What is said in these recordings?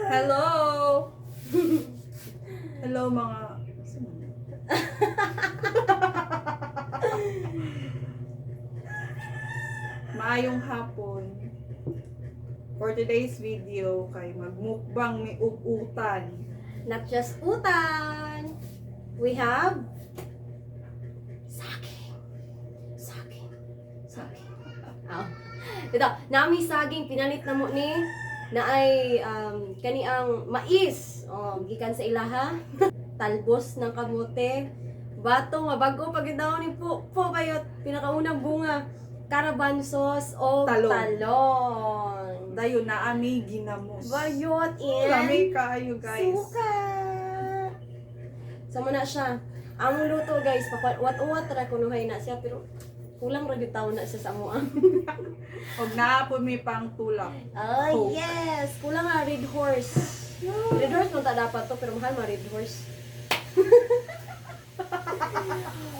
Hello! Hello mga... Maayong hapon. For today's video, kay magmukbang may ugutan. Not just utan. We have saging. Saging. Saging. Oh. Ito, nami saging pinalit na mo ni na ay kaniang mais. Oh, gikan sa ilaha. Talbos ng kamote. Bato mabago pag daw ni po bayot pinakaunang bunga. Caravan sauce o Talong. talong. Dayon na ami ginamos. Bayot and Lami kayo guys. suka. So muna siya. Ang luto guys, wat-wat ra kunuhay na siya pero kulang ra gyud tawo na siya sa amoa. Og naapon may pang tulak. Oh, yes, kulang nga red horse. Red horse man ta dapat to pero mahal ma red horse.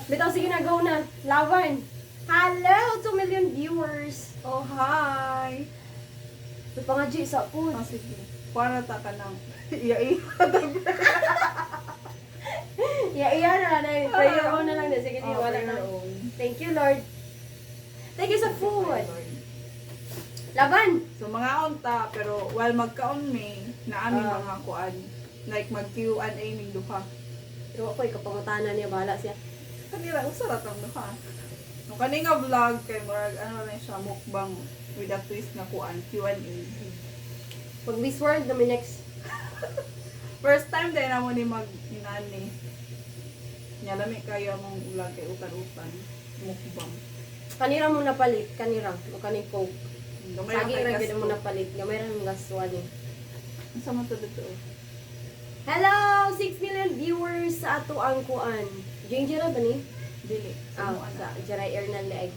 Bitaw sige na go na. Laban. Hello, 2 million viewers. Oh, hi! May pangadji sa food. Oh, sige. Para ta ka ng iya-iya. Iya na na. Prayer on na lang na. Sige, wala na. Thank you, Lord. Thank you sa food. Laban. So mga unta, pero while magkaon may, na aming mga kuan. Like mag-Q&A ning duha. Pero ako, ikapangutanan niya, bahala siya. Kanila, usarat ang duha. Nung kaninga vlog, kay Marag, ano na siya, mukbang with a twist na kuan, Q&A. Pag Miss World, namin next. First time din na mo ni mag-inani. Nyalami kayo mong vlog kay utan-utan. Mukbang. Kanira mo napalit, kanira. O kaning Coke. Gamay Sagi ra ra kay gid mo napalit. Gamay ra ng gaswan eh. Ang sama to dito. Hello! 6 million viewers sa ato ang kuan. Ginger ba ni? Dili. Ah, sa Jeray Air na leg.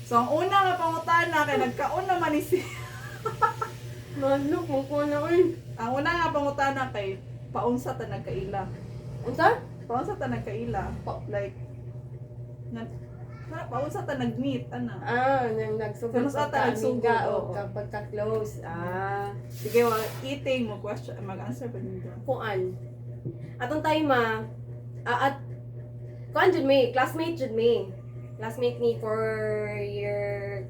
So ang una nga pangutana kay nagkaon naman ni si Manok, mo ko na oy. ang una nga pangutana kay paunsa ta nagkaila. Unsa? Paunsa ta nagkaila. Like paunsa ta nag-meet ana. Nang Pero nagsugod sa ata nagsugod, oo. kapag ka-close. Sige, eating mo question mag-answer pa nito. Kuan. Atong time at kuan jud me, classmate jud me. Classmate ni for year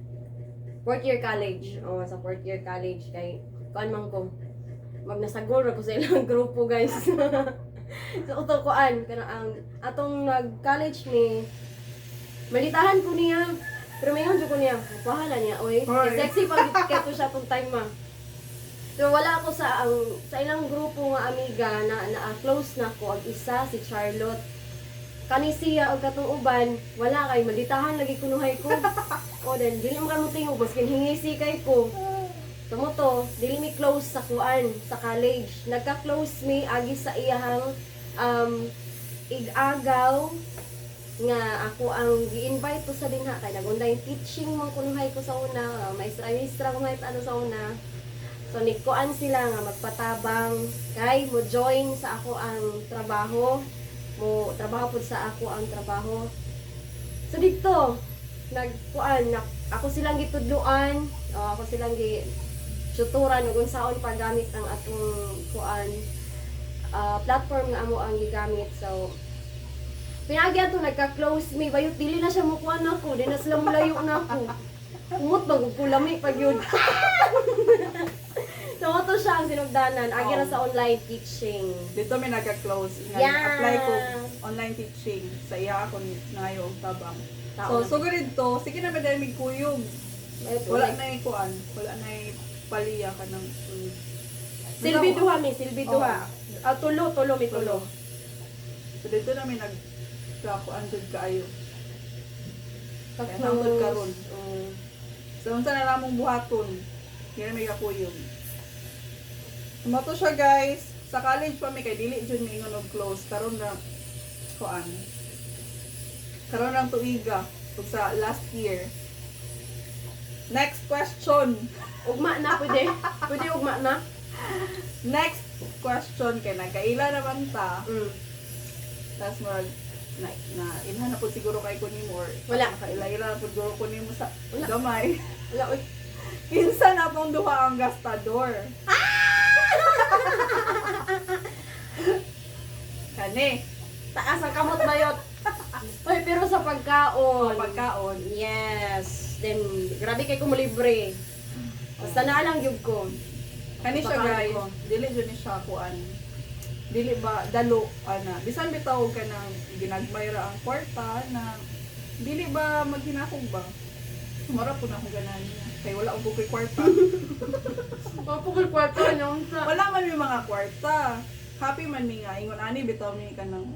fourth year college. Oh, sa fourth year college kay kuan man ko. Magnasagol ra ko sa ilang grupo, guys. So uto kuan kana ang atong nag-college ni malitahan ko niya. Pero mayon jud ko niya. Pahala niya, oy. Sexy pag keto siya tong time So wala ako sa ilang grupo nga amiga na close na ko. Ang isa si Charlotte. Kani siya og katong uban, wala kay malitahan lagi kunuhay ko. O then dili mo kamo tingog baskin hingisi kay ko. Tamo to, dili mi close sa kuan sa college. Nagka-close mi agi sa iyahang igagaw nga ako ang gi-invite to sa dinha kay nag-online teaching man kunuhay ko sa una, maestra kunuhay ano sa una. So nikuan sila nga magpatabang kay mo join sa ako ang trabaho. Mo trabaho pud sa ako ang trabaho. So dito nagkuan ako silang gitudluan, ako silang tuturan ug unsaon paggamit ang atong kuan platform nga amo ang gigamit. So pinagyan to nagka-close me bayot dili na siya mo kuan ako, di na sila mulayo na ako. Umot bagog kulami pag yun. So to siya ang sinugdanan agi ra sa online teaching. Dito may nagka-close. Apply ko online teaching sa iya ako ngayo og tabang. So sugod dito, sige na madami kuyog. Wala na kuan, wala na paliya ka ng silbi duha mi, silbi duha. Tulo mi tulo. So dito na may nagkakuan jud kaayo. Kaya Tapos hangtod karon. So unsa na lamong buhaton? Kaya may kakuyog. Mato siya guys, sa college pa may kay dili jud may ingon og close karon na kuan. Karon lang tuiga ug sa last year. Next question. Ugma na pwede. Pwede ugma na. Next question kay nagkaila naman ta. Tas mag na ilhan na po siguro kay kunimo or Wala. Nakaila-ila na po siguro kunimo sa Wala. gamay. Wala oy. Kinsa na pong duha ang gastador? Kani, Taas ang kamot bayot. Uy, pero sa pagkaon. pagkaon. Yes. Then, grabe kay ko mo libre. Basta na lang yun ko. Kani siya Pagkaon guys, ko. dili dyan ni siya kuan. Dili ba dalo ana. Bisan bitaw ka nang ginagmayra ang kwarta na dili ba maghinakog ba? Mara po na akong ganan niya. Kaya wala akong kay kwarta. Papukul kwarto niyo sa. Wala man yung mga kwarta. Happy man mi nga ingon ani bitaw mi kanang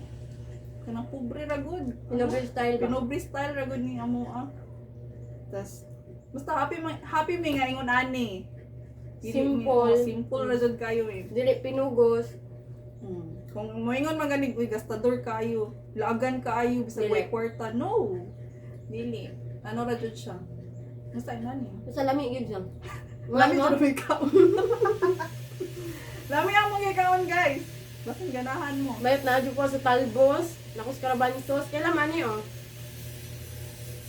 pobre ra gud. Pinobre style ba? Pinobre style ra gud ni amo ah. Tas basta happy mi nga ingon ani. Simple. Simple ra jud kayo eh. Dili pinugos. Kung moingon man ganig uy gastador kayo, laagan kaayo bisag Dili. way kwarta. No. Dili. Ano ra jud siya? Basta inani. Sa lami yun siya. Lami Mga- jud may kaon. Lami ang mga kaon guys. Basta ganahan mo. Bayot na adyo ko sa talbos. Nakos karabansos. Kailan man eh, oh.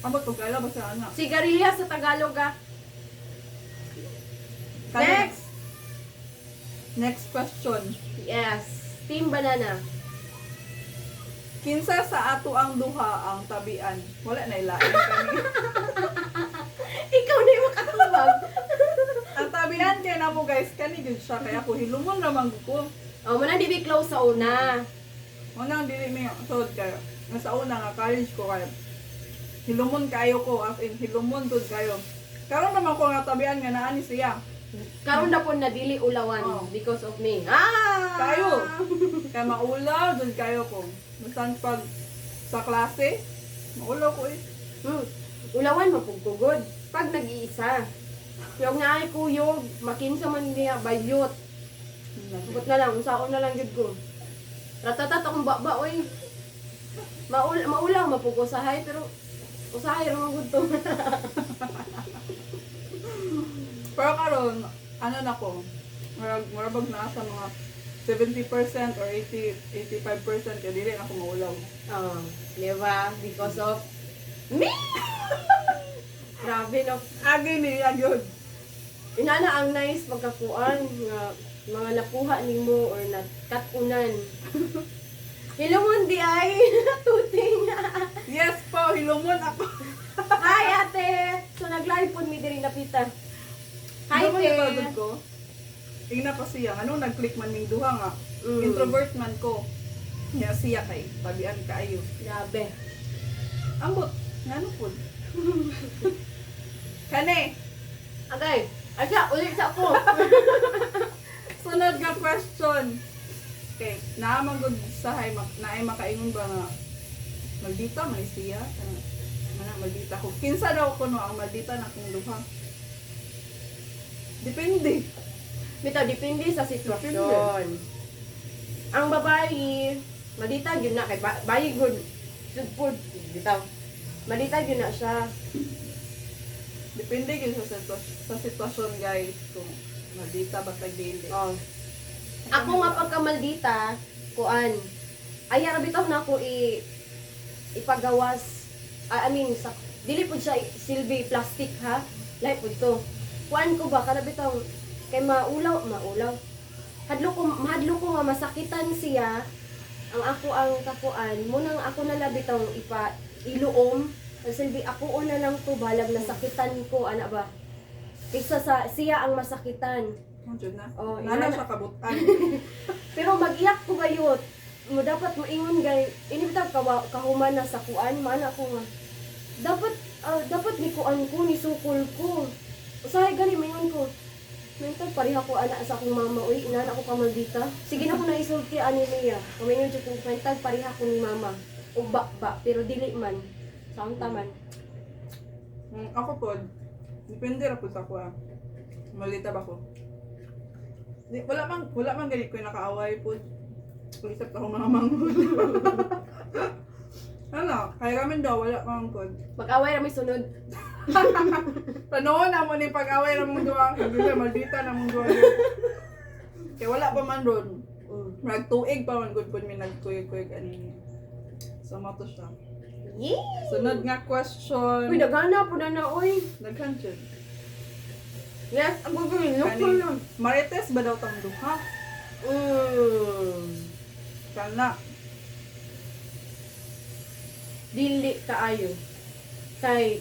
Ambot ko kala basta ana. Sigarilyas sa Tagalog, ah. Next! Next question. Yes. Team Banana. Kinsa sa ato ang duha ang tabian? Wala na ilain kami. Ikaw na yung makatubag. Ang tabian kay namo guys kani gud siya kaya ako hilumon ra man ko. Oh, muna di be close sa una. Unang dili mi sod kayo. Nasa una nga college ko kayo. Hilumon kayo ko as in hilumon tud kayo. Karon naman ko nga tabian nga naani siya. Karon na po nadili ulawan Oh. because of me. Ah! Kayo. Kaya maulaw tud kayo ko. Basta pag sa klase, maulaw ko eh. Ulawan mapugkugod. Pag nag-iisa. Yung nga ay kuyog, makinsa man niya, bayot. Sabot na lang, unsaon na lang yun ko. Ratatat akong baba, oy. Maulaw, mapukusahay, pero usahay ramang good to. Pero karon ano na ko, marabag na sa mga 70% or 85% kaya dili na ako maulaw. Oh, di ba? Because of me! Grabe, no? Agi ni agyod. Inana ang nice pagkakuan nga mga nakuha nimo or nakatunan. Hilumon di ay tuting. Yes po, hilumon ako. Hi ate. So nag-live po mi diri napita. Hi Hilumon te. yung pagod ko. Tingna pa siya, ano nag-click man ning duha nga. Mm. Introvert man ko. Nya siya kay tabian kaayo. Grabe. Ambot, ngano pud. Kane, Okay. Asa ulit sa ako. sunod nga question. Okay, naamagod sa hay naay makaingon ba nga maldita man siya? Mana maldita ko. Kinsa daw ko no ang maldita na kung duha? Depende. Bitaw depende sa sitwasyon. Ang babae, malita gyud na kay bayi good. Sudpod bitaw. Malita gyud na siya. Depende gyud sa sitwasyon guys kung maldita ba tag dili. Oh. Ako nga pagkamaldita, kuan. Ay ra bitaw na ako ipagawas. I mean sa dili pud siya silbi plastic ha. Lahi pud to. Kuan ko ba kada bitaw kay maulaw. Mahadlo ko nga masakitan siya. Ang ako ang kakuan, munang ako na labitang iluom. Silbi ako na lang to balag nasakitan ko ana ba. Kaysa sa siya ang masakitan. Andiyan na. Oh, Nana inana. siya kabutan. Pero mag-iyak ko gayot. Mo dapat moingon gay. Ini bitaw kahuman na sa kuan, maana ko nga. Dapat ni kuan ko ni sukol ko. Usahay gani mingon ko. Mental pareha ko ana sa akong mama. Uy, inana ko kamaldita. Sige na ko na isulti ani niya. Kumingon jud ko mental pareha ko ni mama. Uba pero dili man. Saunta man. Ako pod, depende ra pud sa ako ah. Maldita ba ko? Wala man ganit ko nakaaway pod. Kung isip ako mga manghod. Ano, kaya ramen daw, wala mang pod. Mag-away ra may sunod. Panoon na mo ni pag-away ng mundo ang hindi maldita ng mundo. Kaya wala pa man ron. Nagtuig pa man good pod mi nagtuig ani. So mo to siya. Yee! Sunod nga question. Uy, nagana po na oy. Daghan jud. Yes, ang gagawin. Look ko lang. Marites ba daw tang duha? Mm. Kana. dili kaayo. Kay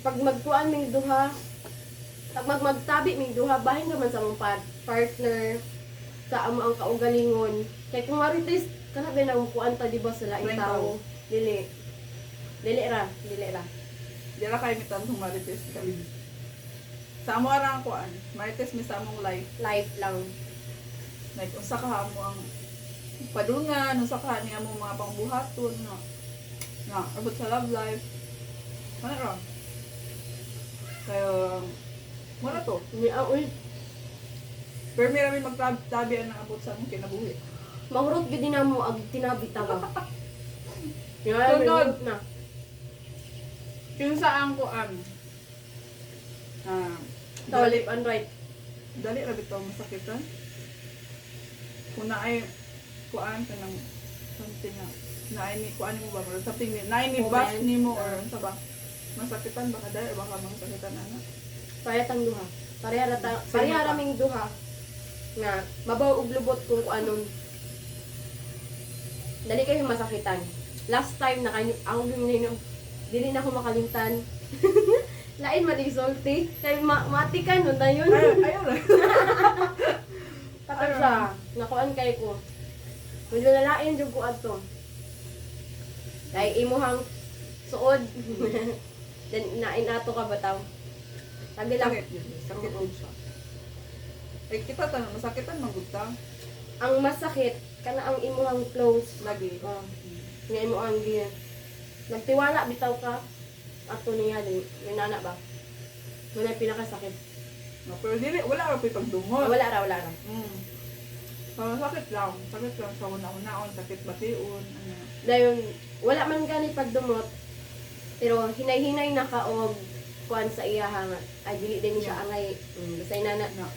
pag magkuan ming duha, pag magtabi ming duha, bahin naman sa mong partner sa amo ang kaugalingon. Kay kung marites kana ba nang kuan ta di ba sa laing Laing tao? Dili. Dili ra. Di ra kayo mitan kung marites ka. Sa amo arang kuan, marites mi sa among life. Life lang. Like, unsa ka mo ang padungan, unsa ka niya mo mga pangbuhaton, no? Na, abot sa love life. Ano ra? Kaya, muna to. Ni uy, Pero may rami magtabi ang abot sa among kinabuhi. mahurot gid na mo ag tinabi taga. Yan, Tunod. mahurot na. Yung sa ang kuan, Sa left and right. dali ra bitaw masakitan. Kuna ay kuan ka ng something na ay ni kuan mo ba or something ni na ni Moment. bash nimo or unsa ba masakitan baka dali or baka masakitan ana. Pareha tang duha. Pareha raming duha. Nga mabaw og lubot kung anon. Dali kayo masakitan. Last time na kayo ako yung dili na ako makalimtan. Lain man isulti. Kay matikan nun tayo. Ayaw ra. Tapos siya, nakuan kay ko. Medyo nalain yung ko ato. Kay imuhang suod. Then nain ato ka bataw. Sabi lang, Sakit yun. Sakit yun siya. Eh, kita tanong, masakitan magbuta. ang masakit, kana ang imuhang close. Lagi. Oh, nga imuhang giya. Nagtiwala bitaw ka. Ato niya din. Yung nana ba? Muna yung pinakasakit. No, pero dili, wala ra po'y pagdungol. Wala ra. Sakit lang. Sakit lang sa una-unaon. Sakit batiun. Ano. Dayon, wala man gani pagdumot. Pero hinay-hinay na ka og kuan sa iya nga. Ay, dili din siya angay. Basta inana. No.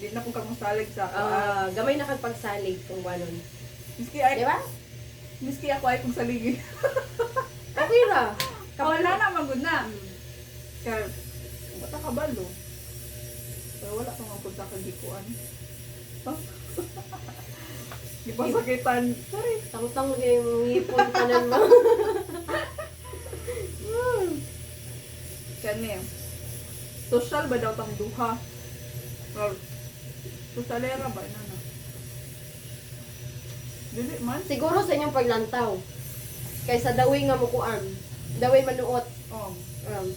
Di na kung kamusalig sa ako. Gamay na kag pagsalig kung wanon. Miski ay, Di ba? miski ako ay kung saligi. Okay ra. Wala na, magod na. Mm. Kaya, bata kabalo. Pero wala kang magpunta kang gikuan. Huh? Di pa sakitan. Sorry. Tang-tang yung ngipon tanan mo. Kani. Social ba daw tang duha? Well, socialera ba? Ano? Dili man. Siguro sa inyong paglantaw. Kaysa dawi nga mukuan. Dawi manuot. Oh.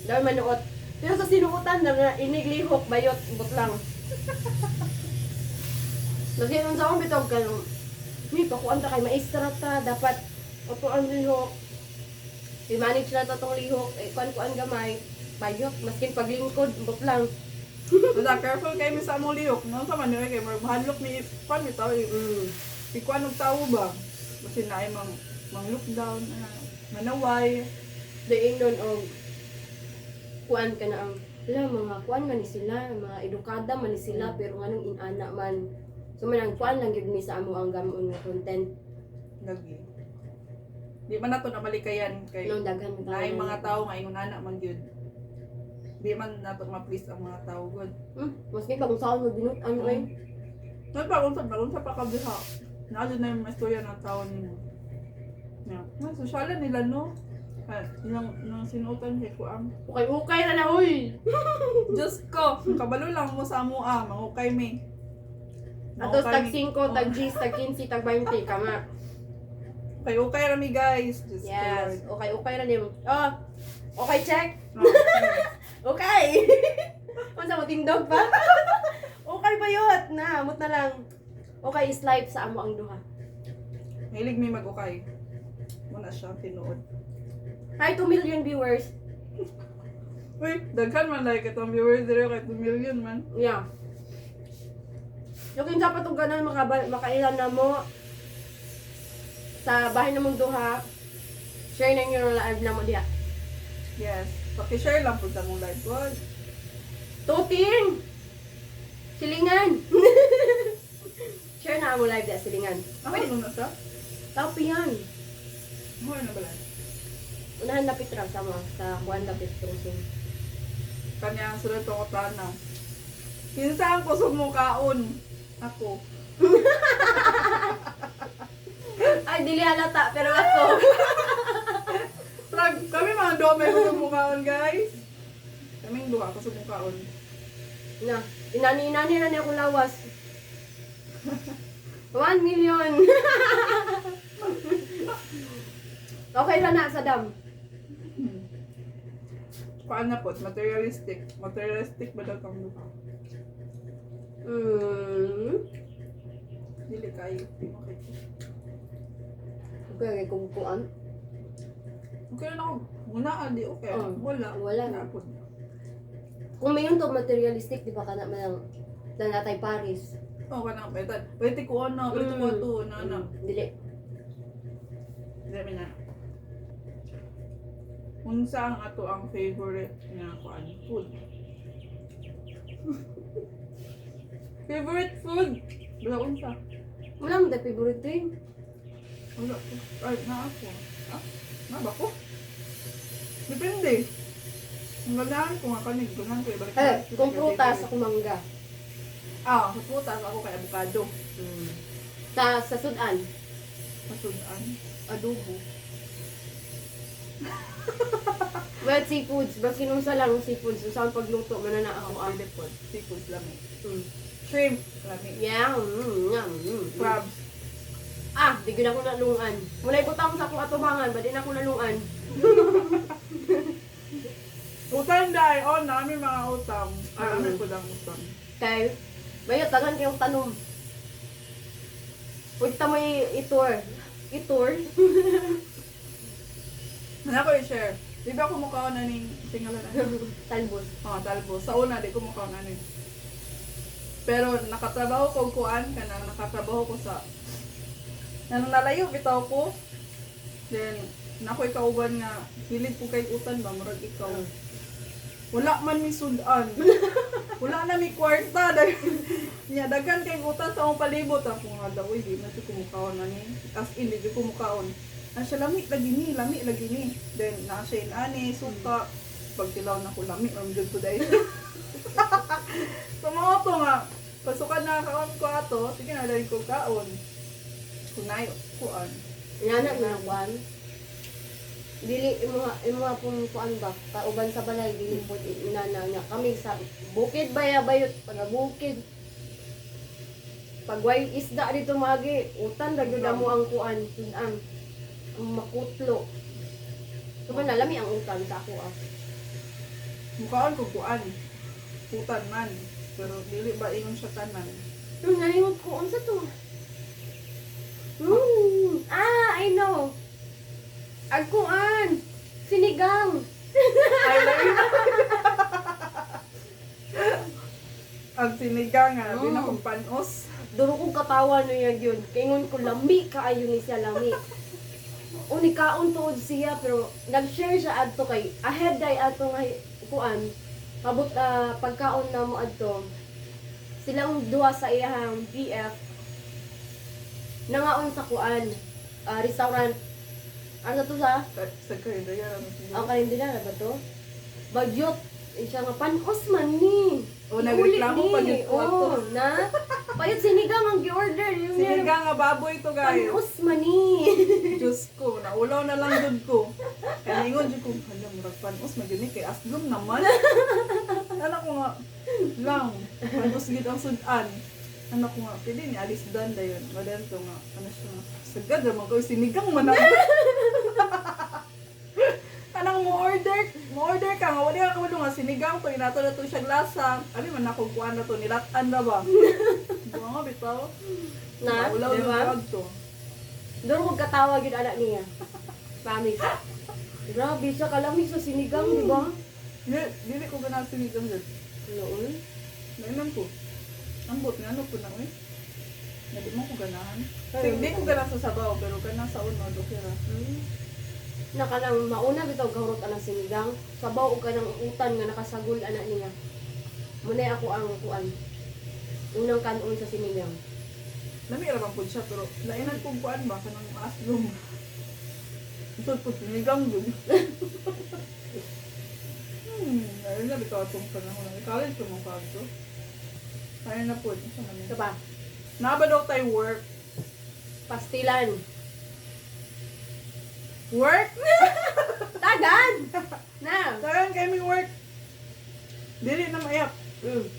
Dawi manuot. Pero sa sinuotan na iniglihok bayot butlang. Lagi nun sa akong bitog ka nung, pakuan ta kay maestra ta, dapat upuan lihok. I-manage na ta tong lihok, kuan gamay, bayot, maskin paglingkod, butlang. Basta careful kayo sa among lihok. No? Sa manila kayo, mahadlok ni pan ni tao. Ikuan ng tao ba? Kasi na ay mang lockdown, manaway. Daing nun og kuan ka na ang mga kuan man ni sila, mga edukada man ni sila, pero nganong inana man. So manang kuan lang gyud mi sa amo ang gamon nga content. Lagi. Di man nato na malikayan kay Nung daghan man naay mga tao nga ingon ana man gyud. Di man nato ma-please ang mga tao gud. Maski pag saan mo binut ano ay. Nun pa unsa pa ka diha. Naadto na yung mga istorya ng tao nimo. Yeah. Na sosyalan nila no. Nang sinuotan kay Kuam. Ukay ra na hoy. Diyos ko, kabalo lang mo sa amo mangukay mi. Atos tag 5, tag 10, tag 15, tag 20 kama. Kay okay rami guys. Diyos ko, Yes, Lord. okay ra nim. Oh. Okay check. Oh, Okay. Unsa mo tindog pa? Okay ba yun? Na, amot na lang. Okay is live sa amo ang duha. Hilig mi mag-ukay. Muna siya tinuod. Hi 2 million viewers. Uy, daghan man like itong viewers dire kay 2 million man. Yeah. Yung kinsa pa itong ganun, makailan na mo sa bahay na mong duha, share na yung live na mo diha. Yes. Paki-share lang po sa mong live. Wag. Tuting! Silingan! Share na mo live diha, silingan. Ako ano na siya? Tapi yan. Ako na ba lang? Unahan lapit ra sa mo, sa Juan lapit tungsin. Kanya ang sunod ko na. Kinsa ang kusog mo kaon? Ako. Ay, Ay, dili halata, pero ako. Kami mga dome ko sa mukhaon, guys. Kaming duha ko sa mukhaon. Na, inani-inani na niya akong lawas. 1 million. Okay lang na sa dam. Kuan na po, materialistic. Materialistic ba daw kang duha? Dili kayo. Okay. Okay, kumukuan. Okay na ako. Muna, di okay. Wala. Wala. Napod. Kung may yun to materialistic, di ba ka na manang nanatay Paris? Oo, kanang petan. Pwede ko ano, pwede ko ito, na. Dili. Dami na. Unsa ang ato ang favorite nga kuan food? Favorite food? Wala unsa. Wala mo tayo favorite drink. Wala ko. Ay, na ako. Ah, na ba ko? Depende. Ang ganahan ko nga kanig, ganahan ko ibalik. Kung prutas, ako mangga. Sa prutas ako kay avocado. Sa sudan, Masudan. adobo. Well, seafoods. Basta kinunsa lang ang seafoods. So, saan pagluto, manana ako. Pwede po. Seafood lami. Mm. Shrimp lami. Yeah. Crabs. Di ko na ako nalungan. Muna ibutang sa akong atubangan, ba din ako nalungan. Utang dahil. Namin mga utang. Namin ko lang utang. Kay, bayot, tagan kayong tanong. Pwede ta mo i-tour. I-tour? Ano ko i-share? Di ba kumukha na ning singalan na? Talbos. Talbos. Sa una, di kumukha na ning. Pero nakatrabaho ko kuan ka na, nakatrabaho ko sa nang nalayo bitaw ko. Then nakoy kauban nga hilig ko kay utan ba murag ikaw. Wala man mi sudan. Wala na mi kwarta dahil nya daghan kay utan sa akong palibot ako nga daw di man ko kumukhaon ani. As in di ko kumukhaon. Siya lami lagi ni. Then na siya ani suka pag tilaw na ko lami ang jud ko dai. So mga to nga pasukan na kaon ko ato, sige na dali ko kaon. Kunay kuan. Inanak na kuan. Dili imo pong kuan ba? Kauban sa balay dili po inana niya. Kami sa bukid bayot pag bukid. Pag way isda dito magi, utan ra gyud mo ang kuan, sudan. Ang makutlo. Kuma nalami ang utan sa ako Mukhaan ko kuan. Putan man. Pero dili ba ingon siya tanan. Nalingot ko unsa to? I know. Agkuan. Sinigang. Ay lain. Ang sinigang nga, di na kong panos. Duro kong katawa no yun. Kaingon ko lami kaayo ni siya lami. Unikaon tuod siya pero nag-share siya adto kay ahead day ato nga kuan. Pabot pagkaon na mo adto. Silang duha sa iyang BF nangaon sa kuan restaurant. Ano to sa? Sa karinderya. Ang kalendila na ba to? Bagyot. Siya nga panos man ni. Nagreklamo pa yun ko ato. Na? Payot sinigang ang gi-order. Sinigang nga baboy to guys. Panos man ni. Diyos ko, naulaw na lang dun ko. Kaya ingon dyan ko, hala, murag panos, magini kay aslom naman. Anak ko nga, lang, panos gid ang sudan. Anak ko nga, pwede ni alis dan da yun. Madento nga, ano siya nga, sagad naman ko, sinigang man naman. Anang mo-order ka nga, wala ka nga sinigang to, inato na to siya lasa. Ano man ako kuha na to, nilatan na ba? Buwa nga, bitaw. Na, Ulaw di ba? na wag to. Doon kong katawa yun anak niya. Promise. Grabe siya, kalamig sa sinigang, di ba? Dili ko ganang sinigang dyan. Noon. Nainan ko. Ambot nga, ano ko na eh. Hindi mo ko ganahan. Hindi ko ganang sa sabaw, pero ganang sa unod, okay ra. Nakalang mauna bitaw gahurot anang sinigang. Sabaw og kanang utan nga nakasagol anak niya. Muna ako ang kuan. Unang kanon sa sinigang. Lami ra bang pud siya, pero nainan kong kuan ba, kanang maaslom. Ito po, sinigang dun. Ayun na, bitaw itong panahon. College ko mo pa ito. Ayun na po, ito naman. Ito ba? Naba daw tayo work. Pastilan. Work? Tagan! Na! Saan kayo may work? Dili na mayap. Mm.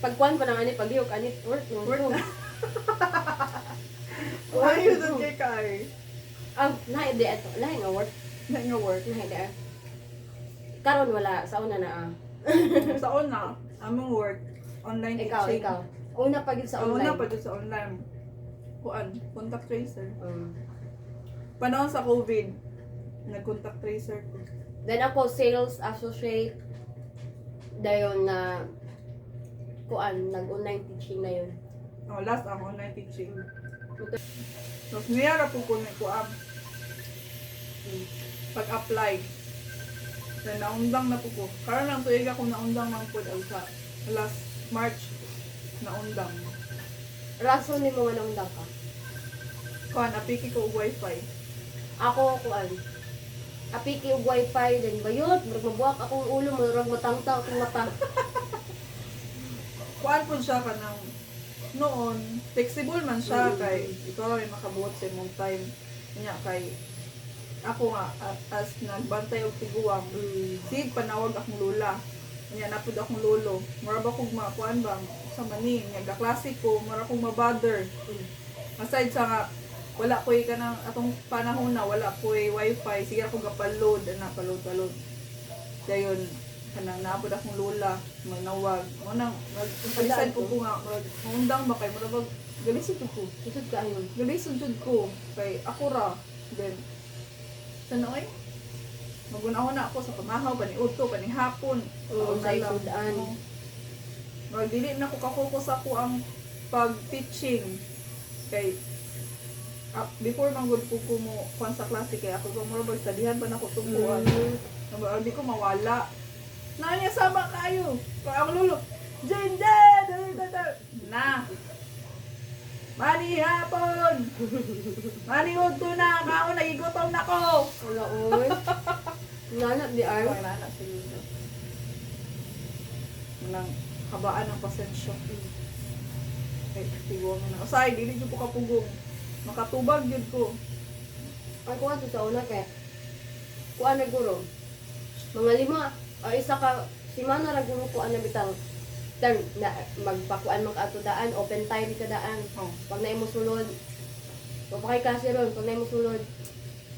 Pagkuhan pa ng anit, paglihok, anit, work. No? Work na. Why you doon kay Kai? Lahi di ato, lahi nga work. Na nga work. Lahi di karon wala, sa una na Sa una, among work, online Ikaw, teaching. ikaw. Una pa gyud sa online. Una pa dun sa online. Kuan, contact tracer. Mm. Panahon sa COVID, nag-contact tracer ko. Then ako, sales associate. Dayon na kuan, nag-online teaching na yun. Oh, last ang online teaching. Tapos niyara po ko na kuan. Pag-apply. Then naundang na po ko. Karon lang tuig ako naundang ng po sa last March naundang. Rason ni mo nga naundang ka. Kuan, apiki ko og wifi. Ako, kuan, apiki og wifi, then bayot, murag mabuak akong ulo, murag matangta akong mata. Kuan po siya ka ng noon, flexible man siya kay ikaw ay makabuot sa imong time. Kanya kay ako nga as nagbantay og tiguang, sig panawag akong lola. Kanya napud akong lolo. Mura ba kog makuan ba sa maning, nga klase ko, mura kog mabother. Aside sa nga wala ko'y kanang atong panahon na wala ko'y wifi, sige ako gapaload na palod. Dayon kanang naabot akong lola, manawag. Mo nang nagpalisan ko nga maundang ba kay murag galisod ko. Isod ka ayun. Galisod jud ko kay ako ra. Then sanoy magunahon na ako sa pamahaw paniudto panihapon. Oo, sa isudaan. Mag dili na ko ka-focus ako ang pag-teaching kay before manggod ko mo kuan sa klase kay ako mo ba studyhan pa nako tungkuan. Di ko mawala. Nanya sama kayo. Kay ang lolo. Jinjen! Na. Mani hapon. Mani udto na kaon nagigutom na ko. Wala, oy. Nanap di ay. Wala na si lolo. Nang habaan ng pasensya. Kay tigo mo na. Usay dili jud ko kapugong. Makatubag yun ko. Ay, kuha to sa una kay kuha na guro. Mga 5 o isa ka simana ra guro kuha na bitang dan na magpakuan man ka ato daan, open time ka daan. Oh. Pag naimo sulod, papakay klase ron, pag naimo sulod,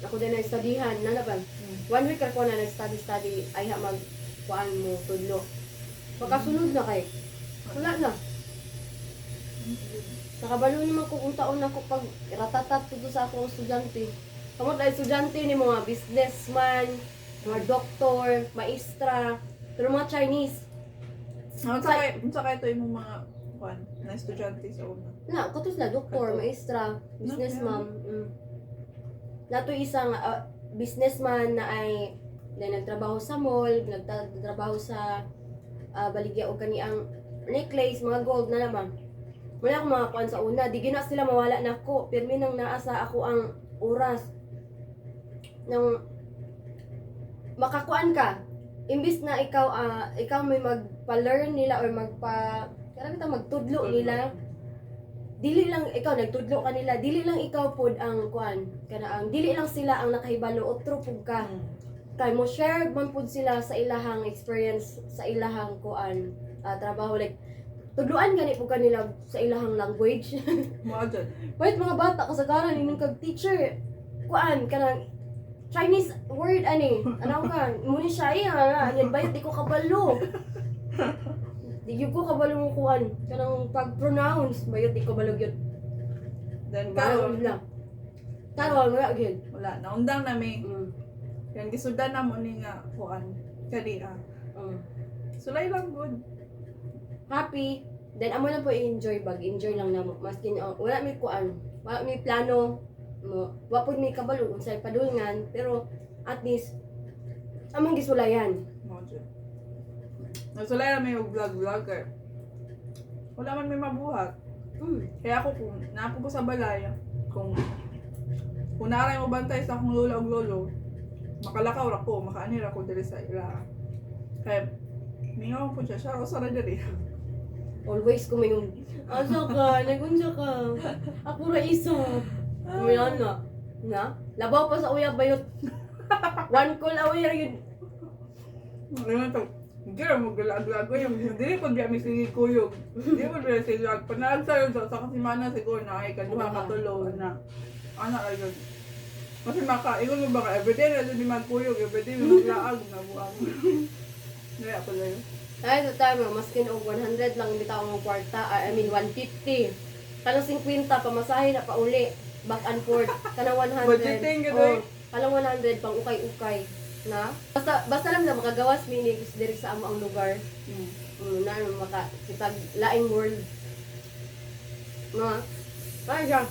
ako din na studyhan, na ba? 1 week ako na nag-study, ay ha mag kuan mo tudlo. Pagkasunod na kay wala na. Nakabalo naman ko kung taon ako pag ratatat dito sa akong estudyante. Kamot na estudyante ni mga businessman, mga doktor, maestra, pero mga Chinese. Unsa kay to imong mga kuan na estudyante sa una? Na, katos na doktor, maestra, businessman. Nato isang businessman na ay nagtrabaho sa mall, nagtrabaho sa baligya o kaniang necklace, mga gold na naman. Wala akong mga kuan sa una, di gina sila mawala na ko, pirmi nang naasa ako ang oras nang makakuan ka. Imbis na ikaw may magpa-learn nila or magtudlo nila, dili lang ikaw nagtudlo kanila, dili lang ikaw pod ang kuan kana ang dili lang sila ang nakahibalo otro pud ka kay mo share man pud sila sa ilahang experience sa ilahang kuan trabaho like tudloan gani pud kanila sa ilahang language. Mo adto. Wait mga bata kasagaran ining kag teacher kuan kanang Chinese word ani ano ka muni siya yan bayot di ko kabalo. Di ko kabalo mo kuan kanang pag-pronounce bayot di ko balog yun. Then Karon lang. Karon wala gyud. wala naundang nami. Yan gisudan na mo ni nga kuan kadi Sulay lang good. Happy. Then amo lang po enjoy enjoy lang namo maskin wala may kuan, wala may plano mo, wa pud may kabalo unsay padulngan pero at least among gisulayan. Mo jud. Nagsulay na may vlogger. Wala man may mabuhat. Kaya ako kung naapo ko sa balay, kung naray mo bantay sa akong lola o lolo, makalakaw ra ko, makaanir ako diri sa ila. Kaya mingaw po siya usa ra diri. Always ko may asa ka, nagunsa ka. Ako ra isa. Kumayan nga. Na? Labaw pa sa uyab bayot. One call away ra yun. Ano to? Hindi na maglalag-lag ko yung hindi ko biya misigi kuyog. Hindi ko biya silag. Panahal sa'yo sa kasimana siguro na ay kaduha katulo na. Ano ay yun. Kasi ingon mo ba ka everyday na doon di magkuyog, everyday na maglaag na buang. Kaya pala yun. Ay, sa time, maskin og 100 lang bitaw ang kwarta, I mean 150. Kanang 50 pamasahe na pa uli, back and forth. Kanang 100. Budgeting ka doy. Kanang 100 pang ukay-ukay. Na? Basta lang na makagawas minig diri sa amo ang lugar. Na maka kitag laing world. Na? Ay, siya.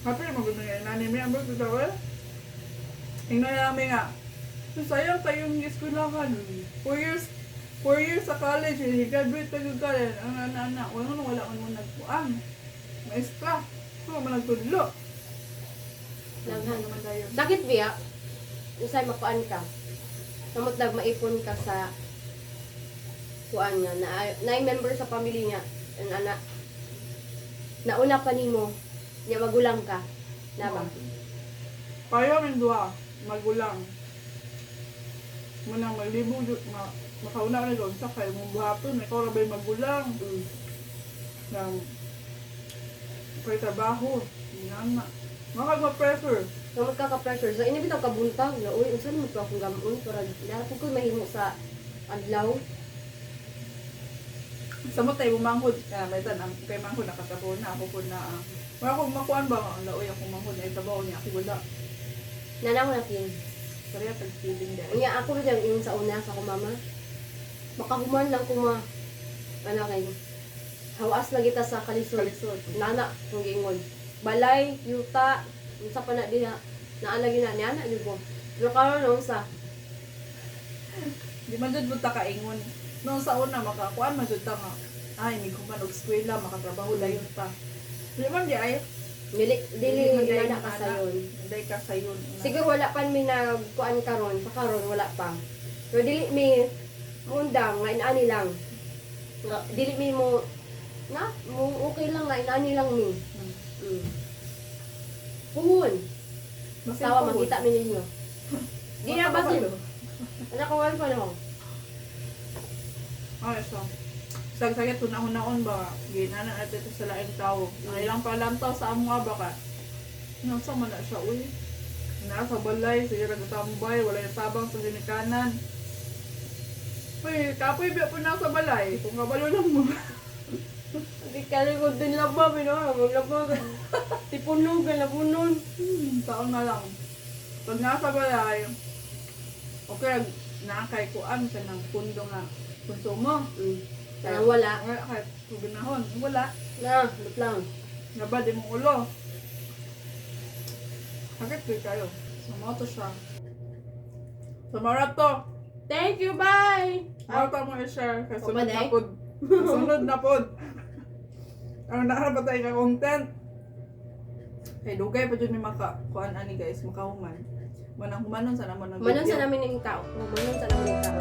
Happy na maganda nga nanin may ambag ito eh. Tingnan namin nga. So sayang tayong eskulahan. 4 years sa college, graduate na yung college. Ang anak-anak, wala man mo nagpuan. Maestra. So, man nagtudlo. Naghan. naman tayo. Sakit biya. Usay makuan ka. Samot dag maipon ka sa kuan nga na member sa family niya ang anak. Nauna pa nimo niya magulang ka. Na ba? Payo min duha, magulang. Munang maglibog makauna na doon sa kay mong buhaton, ikaw ra bay magulang. Nang pay trabaho, nana. Makagma-pressure. Samot ka ka-pressure. So, inibitaw ka buntag na, uy, unsan mo ito akong gamon para dahil ko mahimo sa adlaw. Samot tayo bumangkod. May tanang kay mangkod nakatapo na ako po na. Wala akong makuan ba ang laoy akong mangkod ay trabaho niya ako wala. Nanako natin. Kaya tag-feeling dahil. Unya ako rin yung sa una sa ko mama. Makahuman lang ko ano kayo. Hawas lagi ta sa kalisod. Kalisod. Nana kung giingon. Balay, yuta, unsa pa na diha. Naalagi na niya na jud ko. Pero karon no sa Di man jud ta kaingon. Nung sa una makakuan man jud ta nga. Ay, may kuman og eskwela, makatrabaho dayon ta. Di man di ay. dili na ka sayon. Hindi ka sayon. Siguro wala pa mi nagkuan karon, sa karon wala pa. Pero dili mi mundang nga inaani lang. Nga, dili mi mo okay lang nga inaani lang mi. Puhon. Tawa makita mi ninyo. Di na ba sino? Anak ko wala pa no. Ay, so. Sagsagit tunahon-naon ba? Ginana natin ito sa laing tao. Ang ilang palantaw sa amo nga ba ka? Nasa man na siya, uy. Nasa balay, sige nagtambay, wala yung tabang sa ginikanan. Uy, kapoy biya po nasa balay. Kung kabalo lang mo. Di kalikod din lang ba, maglaba ka. Tipunog, labunon. Taon na lang. Pag nasa balay, okay, nakakay kuan ka ng pundo nga konsumo. Kaya wala. Kahit kubinahon, wala. Na, lut lang. Nabad yung ulo. Bakit kayo? Sumoto siya. Sumarat to. Thank you, bye! Mata mo i-share. Kasi sunod Papaday? na pod. Sunod na pod. Ang naharap tayo ka content. Kay dugay pa dyan may kuan ani guys, makahuman. Manang humanon sa naman ng Manon sa namin yung tao. Manon sa namin yung tao.